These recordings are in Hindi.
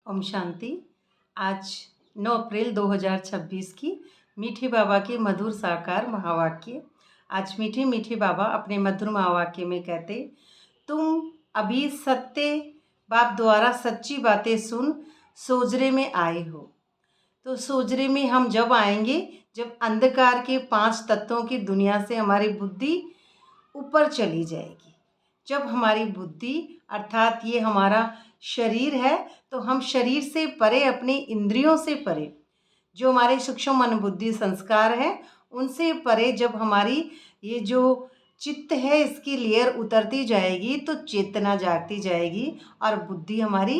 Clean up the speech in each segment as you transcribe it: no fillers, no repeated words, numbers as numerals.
ओम शांति। आज 9 अप्रैल 2026 की मीठे बाबा के मधुर साकार महावाक्य। आज मीठे मीठे बाबा अपने मधुर महावाक्य में कहते, तुम अभी सत्य बाप द्वारा सच्ची बातें सुन सोजरे में आए हो। तो सोजरे में हम जब आएंगे जब अंधकार के 5 तत्वों की दुनिया से हमारी बुद्धि ऊपर चली जाएगी। जब हमारी बुद्धि अर्थात ये हमारा शरीर है तो हम शरीर से परे, अपनी इंद्रियों से परे, जो हमारे सूक्ष्म मन बुद्धि संस्कार हैं उनसे परे जब हमारी ये जो चित्त है इसकी लेयर उतरती जाएगी तो चेतना जागती जाएगी और बुद्धि हमारी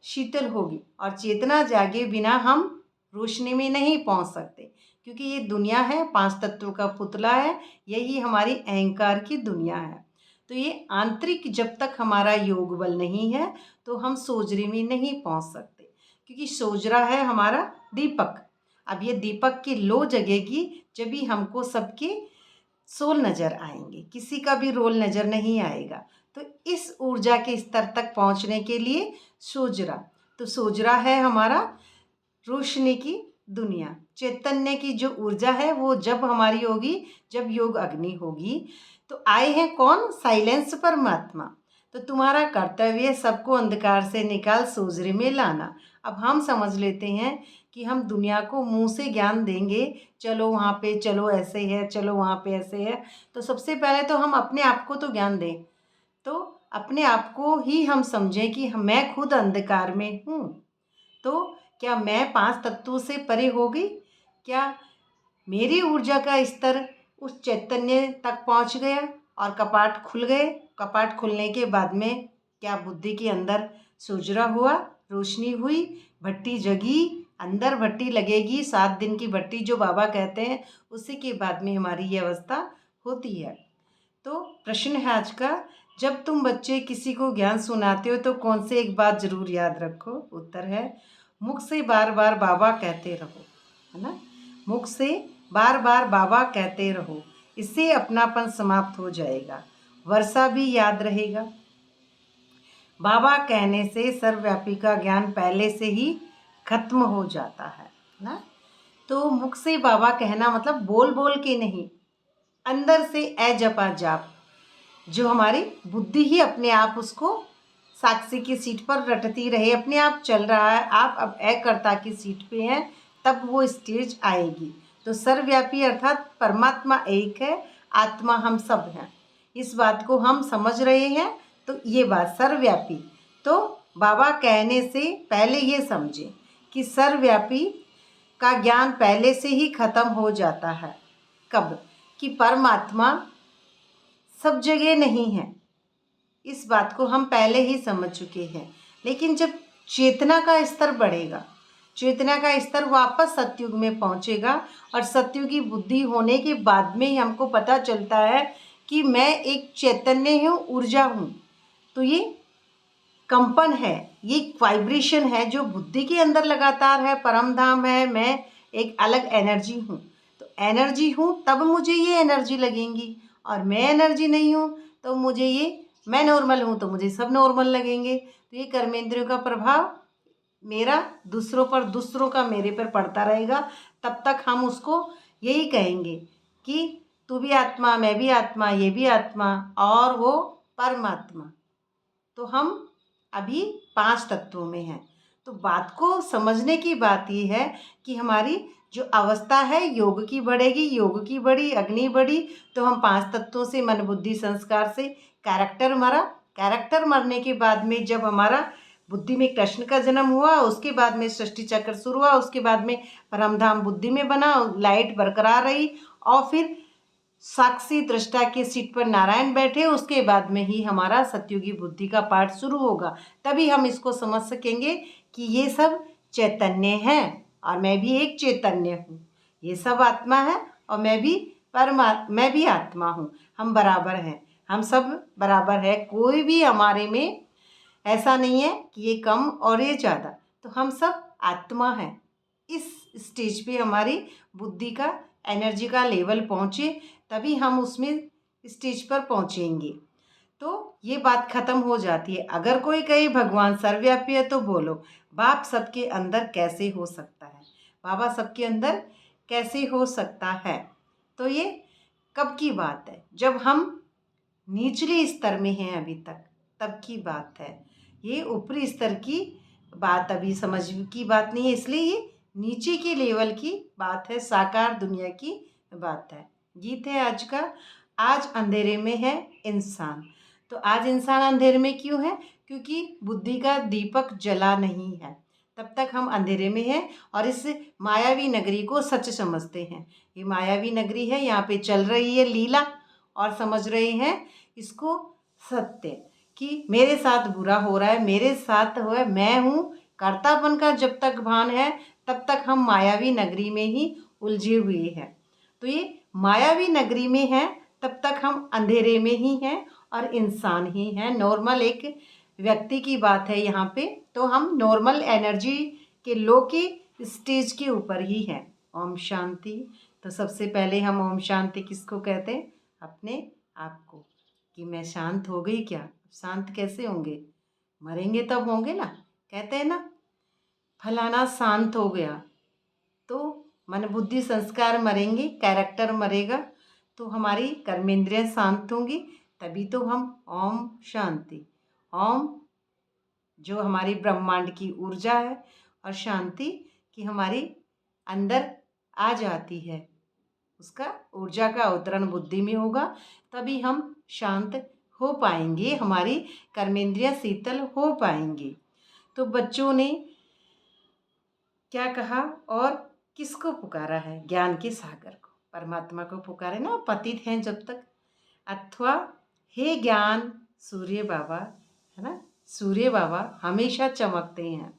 शीतल होगी। और चेतना जागे बिना हम रोशनी में नहीं पहुंच सकते, क्योंकि ये दुनिया है 5 तत्वों का पुतला है, यही हमारी अहंकार की दुनिया है। तो ये आंतरिक जब तक हमारा योग बल नहीं है तो हम सोजरे में नहीं पहुंच सकते, क्योंकि सोजरा है हमारा दीपक। अब ये दीपक की लो जगेगी जब भी हमको सबके सोल नज़र आएंगे, किसी का भी रोल नज़र नहीं आएगा। तो इस ऊर्जा के स्तर तक पहुंचने के लिए सोजरा, तो सोजरा है हमारा रोशनी की दुनिया। चैतन्य की जो ऊर्जा है वो जब हमारी होगी, जब योग अग्नि होगी। तो आए हैं कौन? साइलेंस परमात्मा। तो तुम्हारा कर्तव्य सबको अंधकार से निकाल सोजरे में लाना। अब हम समझ लेते हैं कि हम दुनिया को मुंह से ज्ञान देंगे, चलो वहाँ पे, चलो ऐसे है, चलो वहाँ पे ऐसे है। तो सबसे पहले तो हम अपने आप को तो ज्ञान दें, तो अपने आप को ही हम समझें कि मैं खुद अंधकार में हूँ। तो क्या मैं 5 तत्वों से परे हो गई? क्या मेरी ऊर्जा का स्तर उस चैतन्य तक पहुंच गया और कपाट खुल गए? कपाट खुलने के बाद में क्या बुद्धि के अंदर सुजरा हुआ, रोशनी हुई, भट्टी जगी, अंदर भट्टी लगेगी, 7 दिन की भट्टी जो बाबा कहते हैं, उसी के बाद में हमारी ये अवस्था होती है। तो प्रश्न है आज का, जब तुम बच्चे किसी को ज्ञान सुनाते हो तो कौन से एक बात जरूर याद रखो? उत्तर है, मुख से बार बार बाबा कहते रहो, है ना। मुख से बार बार बाबा कहते रहो, इससे अपनापन समाप्त हो जाएगा, वर्षा भी याद रहेगा। बाबा कहने से सर्वव्यापी का ज्ञान पहले से ही खत्म हो जाता है ना। तो मुख से बाबा कहना मतलब बोल बोल के नहीं, अंदर से ए जपा जाप, जो हमारी बुद्धि ही अपने आप उसको साक्षी की सीट पर रटती रहे, अपने आप चल रहा है। आप अब एकर्ता की सीट पे हैं, तब वो स्टेज आएगी। तो सर्वव्यापी अर्थात परमात्मा एक है, आत्मा हम सब हैं। इस बात को हम समझ रहे हैं। तो ये बात सर्वव्यापी, तो बाबा कहने से पहले ये समझें कि सर्वव्यापी का ज्ञान पहले से ही खत्म हो जाता है। कब? कि परमात्मा सब जगह नहीं है, इस बात को हम पहले ही समझ चुके हैं। लेकिन जब चेतना का स्तर बढ़ेगा, चेतना का स्तर वापस सतयुग में पहुंचेगा और सतयुगी बुद्धि होने के बाद में ही हमको पता चलता है कि मैं एक चैतन्य हूँ, ऊर्जा हूँ। तो ये कंपन है, ये वाइब्रेशन है जो बुद्धि के अंदर लगातार है, परम धाम है, मैं एक अलग एनर्जी हूँ। तो एनर्जी हूँ तब मुझे ये एनर्जी लगेंगी, और मैं एनर्जी नहीं हूँ तो मुझे ये, मैं नॉर्मल हूँ तो मुझे सब नॉर्मल लगेंगे। तो ये कर्मेंद्रियों का प्रभाव मेरा दूसरों पर, दूसरों का मेरे पर पड़ता रहेगा। तब तक हम उसको यही कहेंगे कि तू भी आत्मा, मैं भी आत्मा, ये भी आत्मा और वो परमात्मा। तो हम अभी 5 तत्वों में हैं। तो बात को समझने की बात ये है कि हमारी जो अवस्था है योग की बढ़ेगी, योग की बढ़ी, अग्नि बढ़ी, तो हम 5 तत्वों से, मन बुद्धि संस्कार से कैरेक्टर मरा। कैरेक्टर मरने के बाद में जब हमारा बुद्धि में कृष्ण का जन्म हुआ, उसके बाद में सृष्टि चक्र शुरू हुआ, उसके बाद में परमधाम बुद्धि में बना, लाइट बरकरार रही, और फिर साक्षी दृष्टा की सीट पर नारायण बैठे, उसके बाद में ही हमारा सतयुगी बुद्धि का पाठ शुरू होगा। तभी हम इसको समझ सकेंगे कि ये सब चैतन्य है और मैं भी एक चैतन्य हूँ। ये सब आत्मा है और मैं भी आत्मा हूँ। हम बराबर हैं, हम सब बराबर है। कोई भी हमारे में ऐसा नहीं है कि ये कम और ये ज़्यादा। तो हम सब आत्मा हैं। इस स्टेज पे हमारी बुद्धि का, एनर्जी का लेवल पहुँचे, तभी हम उसमें स्टेज पर पहुँचेंगे। तो ये बात खत्म हो जाती है। अगर कोई कहे भगवान सर्वव्यापी है तो बोलो बाप सबके अंदर कैसे हो सकता है, बाबा सबके अंदर कैसे हो सकता है। तो ये कब की बात है, जब हम निचले स्तर में हैं अभी तक, तब की बात है। ये ऊपरी स्तर की बात अभी समझ की बात नहीं है, इसलिए ये नीचे के लेवल की बात है, साकार दुनिया की बात है। गीत है आज का, आज अंधेरे में है इंसान। तो आज इंसान अंधेरे में क्यों है? क्योंकि बुद्धि का दीपक जला नहीं है, तब तक हम अंधेरे में हैं और इस मायावी नगरी को सच समझते हैं। ये मायावी नगरी है, यहाँ पे चल रही है लीला और समझ रहे हैं इसको सत्य कि मेरे साथ बुरा हो रहा है, मेरे साथ हो है, मैं हूँ। कर्तापन का जब तक भान है तब तक हम मायावी नगरी में ही उलझे हुए हैं। तो ये मायावी नगरी में है तब तक हम अंधेरे में ही हैं और इंसान ही हैं। नॉर्मल एक व्यक्ति की बात है यहाँ पे, तो हम नॉर्मल एनर्जी के लो के स्टेज के ऊपर ही हैं। ओम शांति। तो सबसे पहले हम ओम शांति किसको कहते हैं? अपने आप को, कि मैं शांत हो गई क्या? शांत कैसे होंगे? मरेंगे तब होंगे ना। कहते हैं ना फलाना शांत हो गया, तो मन बुद्धि संस्कार मरेंगे, कैरेक्टर मरेगा, तो हमारी कर्मेंद्रियाँ शांत होंगी, तभी तो हम ओम शांति, ओम जो हमारी ब्रह्मांड की ऊर्जा है और शांति की हमारी अंदर आ जाती है, उसका ऊर्जा का अवतरण बुद्धि में होगा, तभी हम शांत हो पाएंगे, हमारी कर्मेंद्रियाँ शीतल हो पाएंगी। तो बच्चों ने क्या कहा और किसको पुकारा है? ज्ञान के सागर को, परमात्मा को पुकारे ना, पतित हैं जब तक। अथवा हे ज्ञान सूर्य बाबा, है ना, सूर्य बाबा हमेशा चमकते हैं,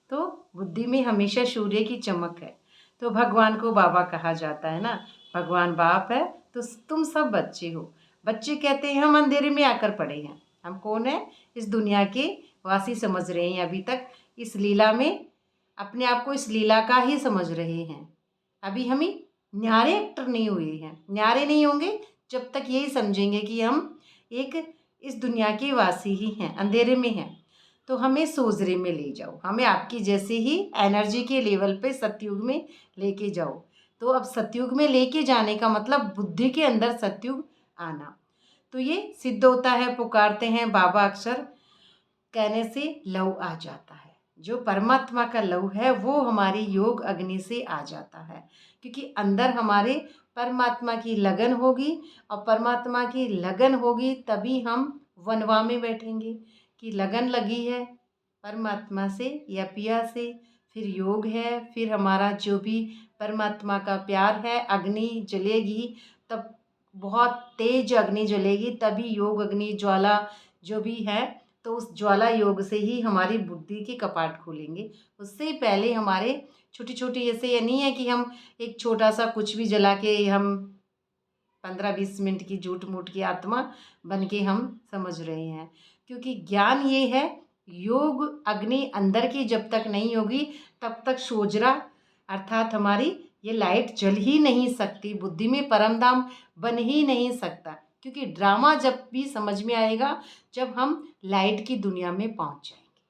तो बुद्धि में हमेशा सूर्य की चमक है, तो भगवान को बाबा कहा जाता है ना। भगवान बाप है तो तुम सब बच्चे हो। बच्चे कहते हैं हम अंधेरे में आकर पड़े हैं। हम कौन है? इस दुनिया के वासी समझ रहे हैं अभी तक, इस लीला में अपने आप को इस लीला का ही समझ रहे हैं। अभी हम ही न्यारे एक्टर नहीं हुए हैं। न्यारे नहीं होंगे जब तक यही समझेंगे कि हम एक इस दुनिया के वासी ही हैं, अंधेरे में हैं। तो हमें सोजरे में ले जाओ, हमें आपकी जैसे ही एनर्जी के लेवल पे सतयुग में लेके जाओ। तो अब सतयुग में लेके जाने का मतलब बुद्धि के अंदर सतयुग आना। तो ये सिद्ध होता है, पुकारते हैं बाबा अक्सर, कहने से लव आ जाता है। जो परमात्मा का लव है वो हमारी योग अग्नि से आ जाता है, क्योंकि अंदर हमारे परमात्मा की लगन होगी, और परमात्मा की लगन होगी तभी हम वनवा में बैठेंगे कि लगन लगी है परमात्मा से या पिया से, फिर योग है, फिर हमारा जो भी परमात्मा का प्यार है, अग्नि जलेगी, तब बहुत तेज अग्नि जलेगी, तभी योग अग्नि ज्वाला जो भी है, तो उस ज्वाला योग से ही हमारी बुद्धि के कपाट खुलेंगे। उससे पहले हमारे छोटी छोटी, ऐसे ये नहीं है कि हम एक छोटा सा कुछ भी जला के हम 15-20 मिनट की झूठ मूठ की आत्मा बन के हम समझ रहे हैं। क्योंकि ज्ञान ये है, योग अग्नि अंदर की जब तक नहीं होगी तब तक सोजरा अर्थात हमारी ये लाइट जल ही नहीं सकती, बुद्धि में परम धाम बन ही नहीं सकता। क्योंकि ड्रामा जब भी समझ में आएगा जब हम लाइट की दुनिया में पहुंच जाएंगे,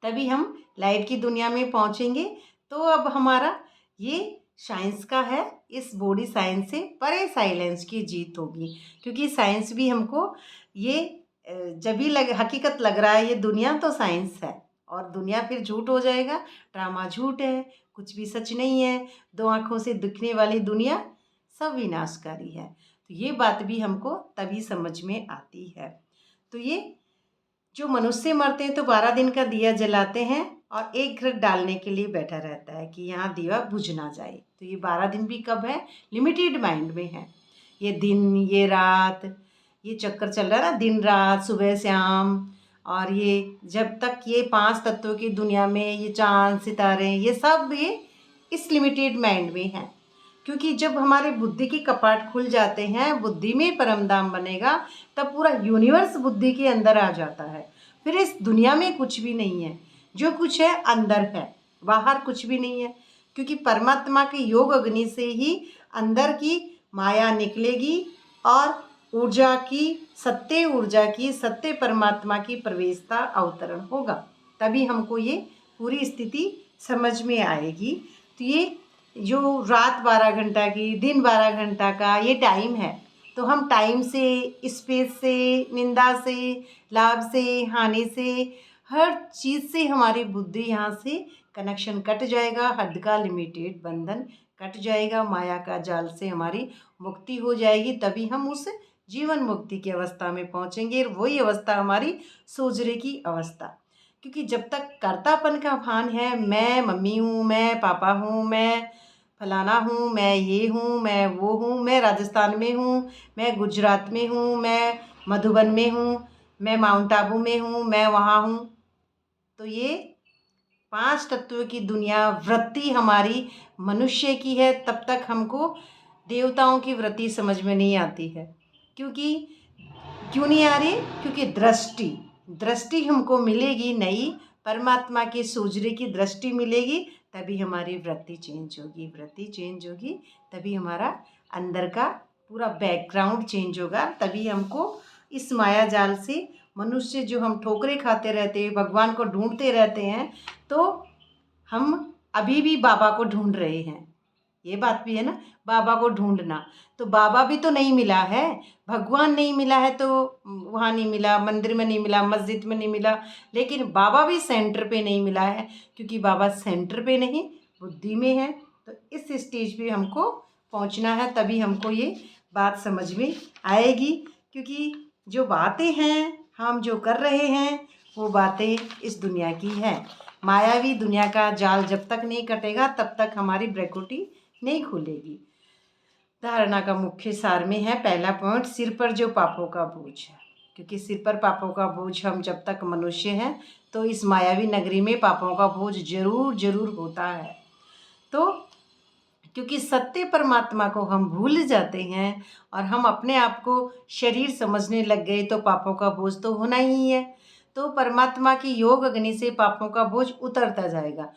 तभी हम लाइट की दुनिया में पहुंचेंगे। तो अब हमारा ये साइंस का है, इस बॉडी साइंस से परे साइलेंस की जीत होगी। क्योंकि साइंस भी हमको ये जब भी हकीकत लग रहा है ये दुनिया तो साइंस है, और दुनिया फिर झूठ हो जाएगा, ड्रामा झूठ है, कुछ भी सच नहीं है, दो आँखों से दिखने वाली दुनिया सब विनाशकारी है। तो ये बात भी हमको तभी समझ में आती है। तो ये जो मनुष्य मरते हैं तो 12 दिन का दिया जलाते हैं और एक घृत डालने के लिए बैठा रहता है कि यहाँ दिया बुझ ना जाए। तो ये 12 दिन भी कब है? लिमिटेड माइंड में है। ये दिन, ये रात, ये चक्कर चल रहा है ना, दिन रात सुबह शाम, और ये जब तक ये 5 तत्वों की दुनिया में ये चांद सितारे ये सब ये इस लिमिटेड माइंड में है। क्योंकि जब हमारे बुद्धि के कपाट खुल जाते हैं, बुद्धि में परमधाम बनेगा, तब पूरा यूनिवर्स बुद्धि के अंदर आ जाता है। फिर इस दुनिया में कुछ भी नहीं है, जो कुछ है अंदर है, बाहर कुछ भी नहीं है। क्योंकि परमात्मा के योग अग्नि से ही अंदर की माया निकलेगी और ऊर्जा की, सत्य ऊर्जा की, सत्य परमात्मा की प्रवेशता अवतरण होगा, तभी हमको ये पूरी स्थिति समझ में आएगी। तो ये जो रात 12 घंटा की, दिन 12 घंटा का ये टाइम है, तो हम टाइम से, स्पेस से, निंदा से, लाभ से, हानि से, हर चीज़ से हमारी बुद्धि यहाँ से कनेक्शन कट जाएगा, हद का लिमिटेड बंधन कट जाएगा, माया का जाल से हमारी मुक्ति हो जाएगी, तभी हम उस जीवन मुक्ति की अवस्था में पहुँचेंगे। वही अवस्था हमारी सोजरे की अवस्था, क्योंकि जब तक कर्तापन का भान है, मैं मम्मी हूँ, मैं पापा हूँ, मैं फलाना हूँ, मैं ये हूँ, मैं वो हूँ, मैं राजस्थान में हूँ, मैं गुजरात में हूँ, मैं मधुबन में हूँ, मैं माउंट आबू में हूँ, मैं वहाँ हूँ, तो ये 5 तत्वों की दुनिया वृत्ति हमारी मनुष्य की है। तब तक हमको देवताओं की वृत्ति समझ में नहीं आती है। क्यों नहीं आ रही? क्योंकि दृष्टि हमको मिलेगी नई, परमात्मा के सूझने की दृष्टि मिलेगी, तभी हमारी वृत्ति चेंज होगी, तभी हमारा अंदर का पूरा बैकग्राउंड चेंज होगा, तभी हमको इस माया जाल से, मनुष्य जो हम ठोकरें खाते रहते हैं, भगवान को ढूंढते रहते हैं, तो हम अभी भी बाबा को ढूंढ रहे हैं। ये बात भी है ना, बाबा को ढूंढना, तो बाबा भी तो नहीं मिला है, भगवान नहीं मिला है, तो वहाँ नहीं मिला, मंदिर में नहीं मिला, मस्जिद में नहीं मिला, लेकिन बाबा भी सेंटर पे नहीं मिला है, क्योंकि बाबा सेंटर पे नहीं, बुद्धि में है। तो इस स्टेज पे हमको पहुँचना है, तभी हमको ये बात समझ में आएगी, क्योंकि जो बातें हैं, हम जो कर रहे हैं, वो बातें इस दुनिया की हैं। मायावी दुनिया का जाल जब तक नहीं कटेगा, तब तक हमारी ब्रैकेटी नहीं खुलेगी। धारणा का मुख्य सार में है पहला पॉइंट, सिर पर जो पापों का बोझ है, क्योंकि सिर पर पापों का बोझ, हम जब तक मनुष्य हैं तो इस मायावी नगरी में पापों का बोझ जरूर जरूर होता है। तो क्योंकि सत्य परमात्मा को हम भूल जाते हैं और हम अपने आप को शरीर समझने लग गए, तो पापों का बोझ तो होना ही है। तो परमात्मा की योग अग्नि से पापों का बोझ उतरता जाएगा,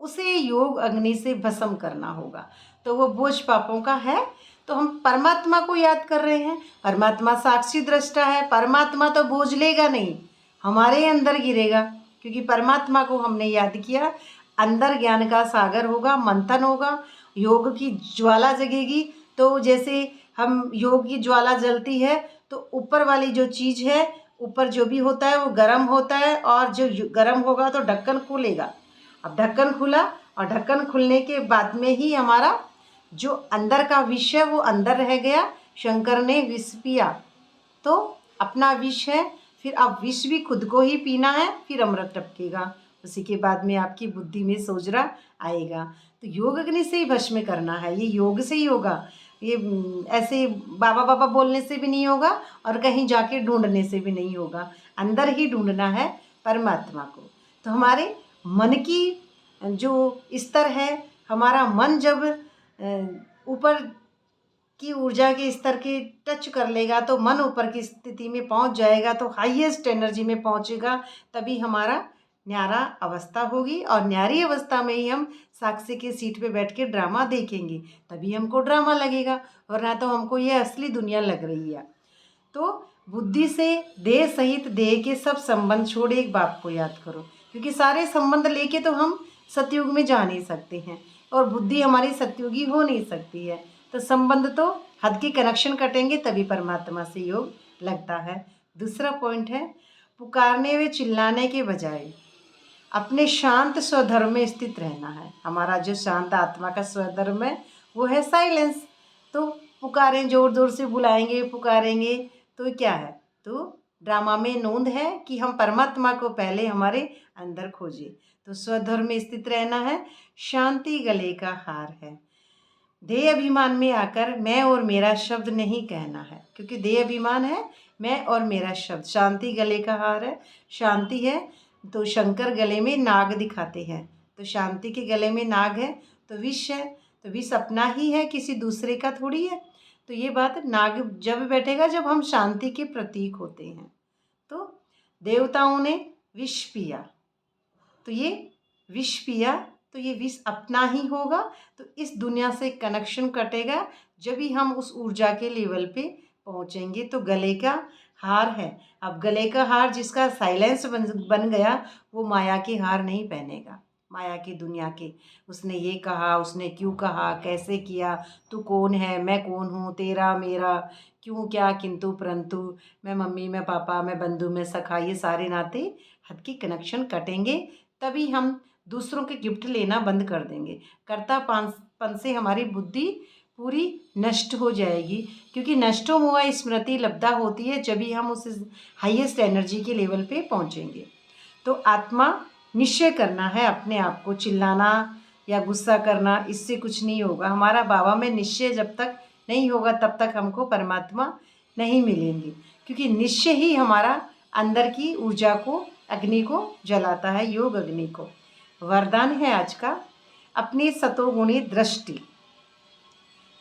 उसे योग अग्नि से भस्म करना होगा। तो वो बोझ पापों का है, तो हम परमात्मा को याद कर रहे हैं, परमात्मा साक्षी दृष्टा है, परमात्मा तो बोझ लेगा नहीं, हमारे अंदर गिरेगा, क्योंकि परमात्मा को हमने याद किया। अंदर ज्ञान का सागर होगा, मंथन होगा, योग की ज्वाला जगेगी। तो जैसे हम योग की ज्वाला जलती है, तो ऊपर वाली जो चीज़ है, ऊपर जो भी होता है वो गर्म होता है, और जो गर्म होगा तो ढक्कन खुलेगा। अब ढक्कन खुला, और ढक्कन खुलने के बाद में ही हमारा जो अंदर का विष है वो अंदर रह गया। शंकर ने विष पिया, तो अपना विष है, फिर अब विष भी खुद को ही पीना है, फिर अमृत टपकेगा, उसी के बाद में आपकी बुद्धि में सोजरा आएगा। तो योग अग्नि से ही भस्म करना है, ये योग से ही होगा, ये ऐसे बाबा बाबा बोलने से भी नहीं होगा, और कहीं जाके ढूंढने से भी नहीं होगा, अंदर ही ढूंढना है परमात्मा को। तो हमारे मन की जो स्तर है, हमारा मन जब ऊपर की ऊर्जा के स्तर के टच कर लेगा, तो मन ऊपर की स्थिति में पहुंच जाएगा, तो हाईएस्ट एनर्जी में पहुंचेगा, तभी हमारा न्यारा अवस्था होगी, और न्यारी अवस्था में ही हम साक्षी की सीट पे बैठ के ड्रामा देखेंगे, तभी हमको ड्रामा लगेगा, वरना तो हमको ये असली दुनिया लग रही है। तो बुद्धि से देह सहित देह के सब संबंध छोड़ एक बाप को याद करो, क्योंकि सारे संबंध लेके तो हम सतयुग में जा नहीं सकते हैं, और बुद्धि हमारी सतयुगी हो नहीं सकती है। तो संबंध तो हद के कनेक्शन कटेंगे, तभी परमात्मा से योग लगता है। दूसरा पॉइंट है, पुकारने व चिल्लाने के बजाय अपने शांत स्वधर्म में स्थित रहना है। हमारा जो शांत आत्मा का स्वधर्म है वो है साइलेंस। तो पुकारें, जोर जोर से बुलाएंगे, पुकारेंगे, तो क्या है, तो ड्रामा में नोंद है कि हम परमात्मा को पहले हमारे अंदर खोजें। तो स्वधर्म में स्थित रहना है, शांति गले का हार है। देह अभिमान में आकर मैं और मेरा शब्द नहीं कहना है, क्योंकि देह अभिमान है, मैं और मेरा शब्द। शांति गले का हार है, शांति है, तो शंकर गले में नाग दिखाते हैं, तो शांति के गले में नाग है, तो विष है, तो विष अपना ही है, किसी दूसरे का थोड़ी है। तो ये बात, नाग जब बैठेगा जब हम शांति के प्रतीक होते हैं। तो देवताओं ने विष पिया, तो ये विष पिया, तो ये विष अपना ही होगा, तो इस दुनिया से कनेक्शन कटेगा जब भी हम उस ऊर्जा के लेवल पे पहुँचेंगे तो गले का हार है। अब गले का हार जिसका साइलेंस बन गया वो माया के हार नहीं पहनेगा, माया की दुनिया के। उसने ये कहा, उसने क्यों कहा, कैसे किया, तू कौन है, मैं कौन हूँ, तेरा मेरा क्यों क्या किंतु परंतु, मैं मम्मी मैं पापा मैं बंधु मैं सखा, ये सारे नाते हद की कनेक्शन कटेंगे। तभी हम दूसरों के गिफ्ट लेना बंद कर देंगे। कर्तापन से हमारी बुद्धि पूरी नष्ट हो जाएगी, क्योंकि नष्टो मोह स्मृति लब्धा होती है जब भी हम उस हाईएस्ट एनर्जी के लेवल पे पहुंचेंगे। तो आत्मा निश्चय करना है अपने आप को, चिल्लाना या गुस्सा करना इससे कुछ नहीं होगा। हमारा बाबा में निश्चय जब तक नहीं होगा तब तक हमको परमात्मा नहीं मिलेंगे, क्योंकि निश्चय ही हमारा अंदर की ऊर्जा को, अग्नि को जलाता है, योग अग्नि को। वरदान है आज का, अपनी सतोगुणी दृष्टि।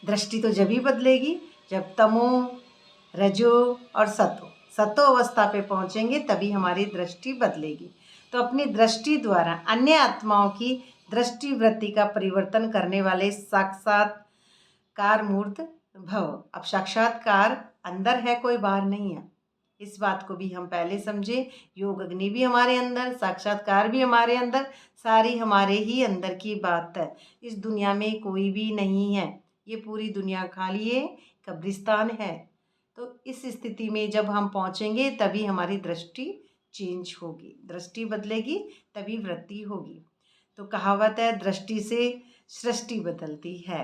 दृष्टि तो जब ही बदलेगी जब तमो, रजो और सतो अवस्था पे पहुंचेंगे, तभी हमारी दृष्टि बदलेगी। तो अपनी दृष्टि द्वारा अन्य आत्माओं की दृष्टि वृत्ति का परिवर्तन करने वाले साक्षात्कार मूर्त भव। अब साक्षात्कार अंदर है, कोई बाहर नहीं है। इस बात को भी हम पहले समझे। योग अग्नि भी हमारे अंदर, साक्षात्कार भी हमारे अंदर, सारी हमारे ही अंदर की बात है। इस दुनिया में कोई भी नहीं है, ये पूरी दुनिया खाली है, कब्रिस्तान है। तो इस स्थिति में जब हम पहुंचेंगे तभी हमारी दृष्टि चेंज होगी, दृष्टि बदलेगी तभी वृत्ति होगी। तो कहावत है, दृष्टि से सृष्टि बदलती है।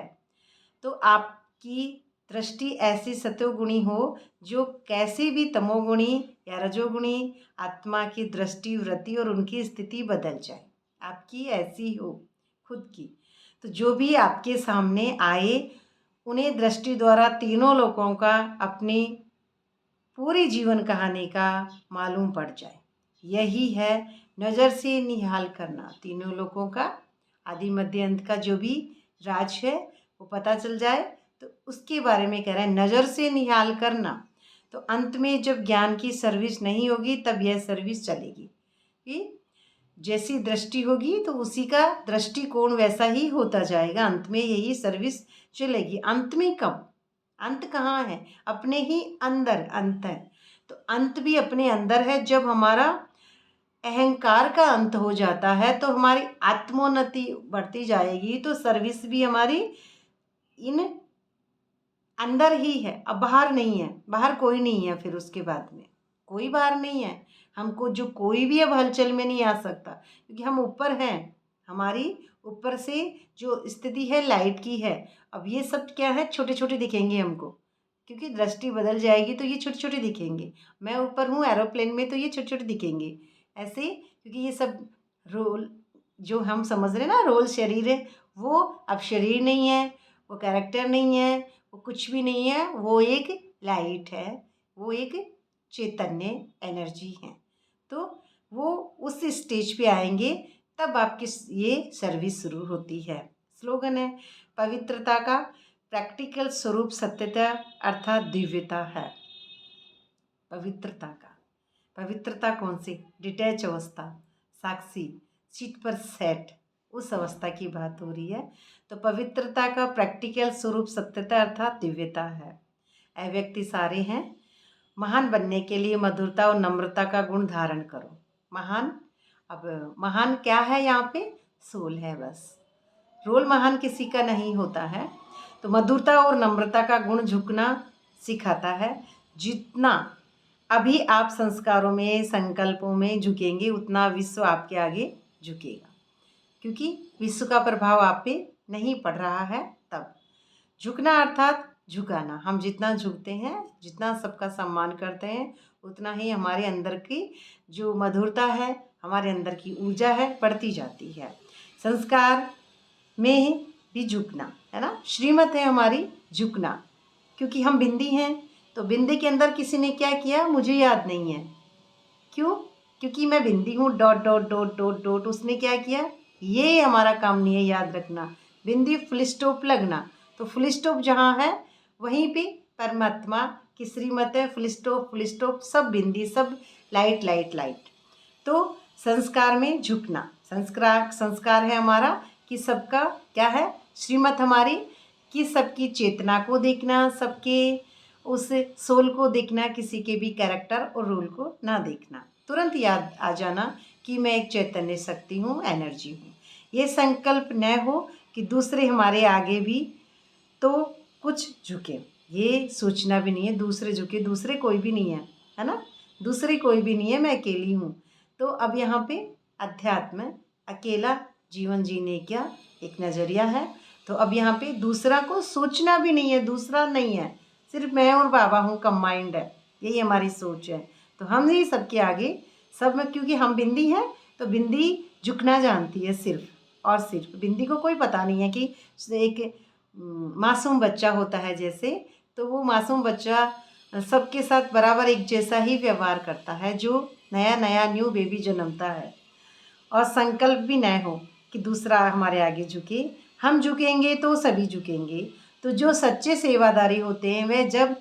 तो आपकी दृष्टि ऐसी सतोगुणी हो जो कैसे भी तमोगुणी या रजोगुणी आत्मा की दृष्टि वृत्ति और उनकी स्थिति बदल जाए, आपकी ऐसी हो खुद की। तो जो भी आपके सामने आए उन्हें दृष्टि द्वारा तीनों लोगों का, अपनी पूरी जीवन कहानी का मालूम पड़ जाए। यही है नज़र से निहाल करना, तीनों लोगों का आदि मध्य अंत का जो भी राज है वो पता चल जाए। तो उसके बारे में कह रहे हैं, नज़र से निहाल करना। तो अंत में जब ज्ञान की सर्विस नहीं होगी तब यह सर्विस चलेगी कि जैसी दृष्टि होगी तो उसी का दृष्टिकोण वैसा ही होता जाएगा, अंत में यही सर्विस चलेगी। अंत में कब, अंत कहाँ है, अपने ही अंदर अंत है। तो अंत भी अपने अंदर है। जब हमारा अहंकार का अंत हो जाता है तो हमारी आत्मोन्नति बढ़ती जाएगी, तो सर्विस भी हमारी इन अंदर ही है, अब बाहर नहीं है। बाहर कोई नहीं है, फिर उसके बाद में कोई बाहर नहीं है। हमको जो कोई भी अब हलचल में नहीं आ सकता, क्योंकि हम ऊपर हैं। हमारी ऊपर से जो स्थिति है लाइट की है। अब ये सब क्या है, छोटे छोटे दिखेंगे हमको, क्योंकि दृष्टि बदल जाएगी तो ये छोटे छोटे दिखेंगे। मैं ऊपर हूँ एरोप्लेन में तो ये छोटे छोटे दिखेंगे ऐसे, क्योंकि ये सब रोल जो हम समझ रहे हैं ना, रोल शरीर है, वो अब शरीर नहीं है, वो कैरेक्टर नहीं है, वो कुछ भी नहीं है, वो एक लाइट है, वो एक चैतन्य एनर्जी है। तो वो उस स्टेज पे आएंगे तब आपकी ये सर्विस शुरू होती है। स्लोगन है, पवित्रता का प्रैक्टिकल स्वरूप सत्यता अर्थात दिव्यता है। पवित्रता का, पवित्रता कौन सी, डिटैच अवस्था, साक्षी, सीट पर सेट, उस अवस्था की बात हो रही है। तो पवित्रता का प्रैक्टिकल स्वरूप सत्यता अर्थात दिव्यता है। अव्यक्ति सारे हैं। महान बनने के लिए मधुरता और नम्रता का गुण धारण करो। महान, अब महान क्या है यहाँ पे, सोल है बस, रोल महान किसी का नहीं होता है। तो मधुरता और नम्रता का गुण झुकना सिखाता है। जितना अभी आप संस्कारों में, संकल्पों में झुकेंगे उतना विश्व आपके आगे झुकेगा, क्योंकि विश्व का प्रभाव आप पे नहीं पड़ रहा है। तब झुकना अर्थात झुकाना, हम जितना झुकते हैं, जितना सबका सम्मान करते हैं, उतना ही हमारे अंदर की जो मधुरता है, हमारे अंदर की ऊर्जा है, बढ़ती जाती है। संस्कार में भी झुकना है ना, श्रीमत है हमारी झुकना, क्योंकि हम बिंदी हैं। तो बिंदी के अंदर किसी ने क्या किया मुझे याद नहीं है, क्यों, क्योंकि मैं बिंदी हूँ, dot dot dot dot dot, उसने क्या किया, ये हमारा काम नहीं है याद रखना। बिंदी फुल स्टॉप लगना, तो फुल स्टॉप जहाँ है वहीं पे परमात्मा की श्रीमत है। फुल स्टॉप सब बिंदी, सब लाइट लाइट लाइट। तो संस्कार में झुकना, संस्कार है हमारा कि सबका क्या है, श्रीमत हमारी कि सबकी चेतना को देखना, सबके उस सोल को देखना, किसी के भी कैरेक्टर और रोल को ना देखना, तुरंत याद आ जाना कि मैं एक चैतन्य शक्ति हूँ, एनर्जी हूँ। ये संकल्प न हो कि दूसरे हमारे आगे भी तो कुछ झुके, ये सोचना भी नहीं है दूसरे झुके, दूसरे कोई भी नहीं है ना, दूसरे कोई भी नहीं है, मैं अकेली हूँ। तो अब यहाँ पे अध्यात्म, अकेला जीवन जीने का एक नज़रिया है। तो अब यहाँ पे दूसरा को सोचना भी नहीं है, दूसरा नहीं है, सिर्फ मैं और बाबा हूँ, कंबाइंड है, यही हमारी सोच है। तो हम ही सबके आगे, सब में, क्योंकि हम बिंदी हैं तो बिंदी झुकना जानती है सिर्फ और सिर्फ। बिंदी को कोई पता नहीं है कि एक मासूम बच्चा होता है जैसे, तो वो मासूम बच्चा सबके साथ बराबर एक जैसा ही व्यवहार करता है जो नया नया न्यू बेबी जन्मता है। और संकल्प भी न हो कि दूसरा हमारे आगे झुके, हम झुकेंगे तो सभी झुकेंगे। तो जो सच्चे सेवादारी होते हैं वे जब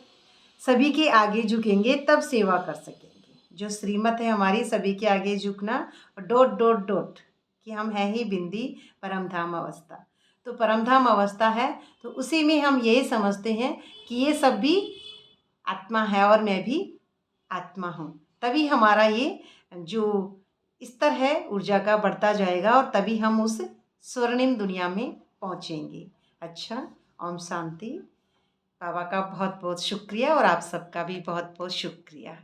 सभी के आगे झुकेंगे तब सेवा कर सकेंगे। जो श्रीमत है हमारी सभी के आगे झुकना, डॉट डॉट डॉट, कि हम हैं ही बिंदी परमधाम अवस्था। तो परमधाम अवस्था है तो उसी में हम यही समझते हैं कि ये सब भी आत्मा है और मैं भी आत्मा हूँ। तभी हमारा ये जो स्तर है ऊर्जा का बढ़ता जाएगा और तभी हम उस स्वर्णिम दुनिया में पहुँचेंगे। अच्छा, ओम शांति। बाबा का बहुत बहुत शुक्रिया और आप सबका भी बहुत बहुत शुक्रिया।